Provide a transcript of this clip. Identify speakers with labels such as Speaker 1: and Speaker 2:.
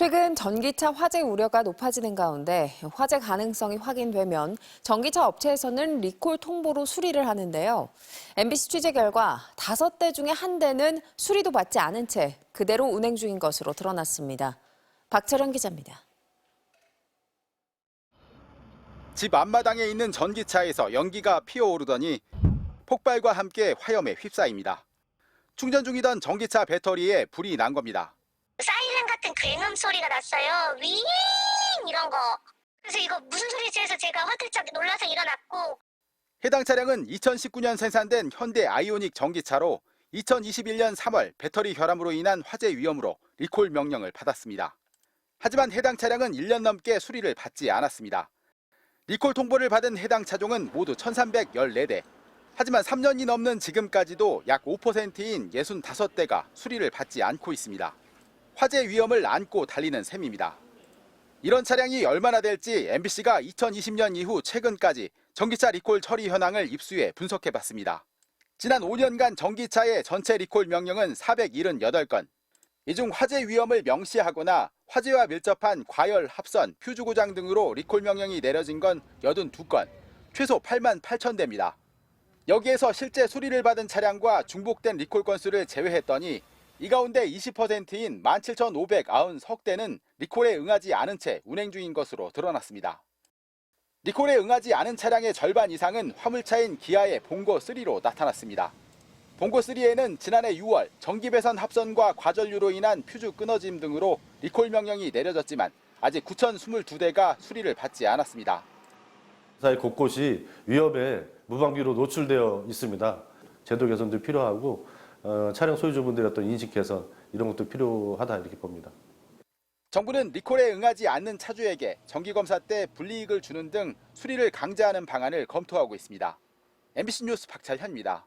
Speaker 1: 최근 전기차 화재 우려가 높아지는 가운데 화재 가능성이 확인되면 전기차 업체에서는 리콜 통보로 수리를 하는데요. MBC 취재 결과 5대 중에 1대는 수리도 받지 않은 채 그대로 운행 중인 것으로 드러났습니다. 박철현 기자입니다.
Speaker 2: 집 앞마당에 있는 전기차에서 연기가 피어오르더니 폭발과 함께 화염에 휩싸입니다. 충전 중이던 전기차 배터리에 불이 난 겁니다.
Speaker 3: 사이렌 같은 굉음 소리가 났어요. 윙 이런 거. 그래서 이거 무슨 소리지 해서 제가 화들짝 놀라서 일어났고.
Speaker 2: 해당 차량은 2019년 생산된 현대 아이오닉 전기차로 2021년 3월 배터리 결함으로 인한 화재 위험으로 리콜 명령을 받았습니다. 하지만 해당 차량은 1년 넘게 수리를 받지 않았습니다. 리콜 통보를 받은 해당 차종은 모두 1,314대. 하지만 3년이 넘는 지금까지도 약 5%인 65대가 수리를 받지 않고 있습니다. 화재 위험을 안고 달리는 셈입니다. 이런 차량이 얼마나 될지 MBC가 2020년 이후 최근까지 전기차 리콜 처리 현황을 입수해 분석해봤습니다. 지난 5년간 전기차의 전체 리콜 명령은 478건. 이 중 화재 위험을 명시하거나 화재와 밀접한 과열, 합선, 퓨즈 고장 등으로 리콜 명령이 내려진 건 82건, 최소 8만 8천 대입니다. 여기에서 실제 수리를 받은 차량과 중복된 리콜 건수를 제외했더니 이 가운데 20%인 17,593대는 리콜에 응하지 않은 채 운행 중인 것으로 드러났습니다. 리콜에 응하지 않은 차량의 절반 이상은 화물차인 기아의 봉고3로 나타났습니다. 봉고3에는 지난해 6월 전기배선 합선과 과전류로 인한 퓨즈 끊어짐 등으로 리콜 명령이 내려졌지만 아직 9,022대가 수리를 받지 않았습니다.
Speaker 4: 사회 곳곳이 위험에 무방비로 노출되어 있습니다. 제도 개선도 필요하고 차량 소유주분들의 어떤 인식 개선 이런 것도 필요하다 이렇게 봅니다.
Speaker 2: 정부는 리콜에 응하지 않는 차주에게 정기검사 때 불이익을 주는 등 수리를 강제하는 방안을 검토하고 있습니다. MBC 뉴스 박철현입니다.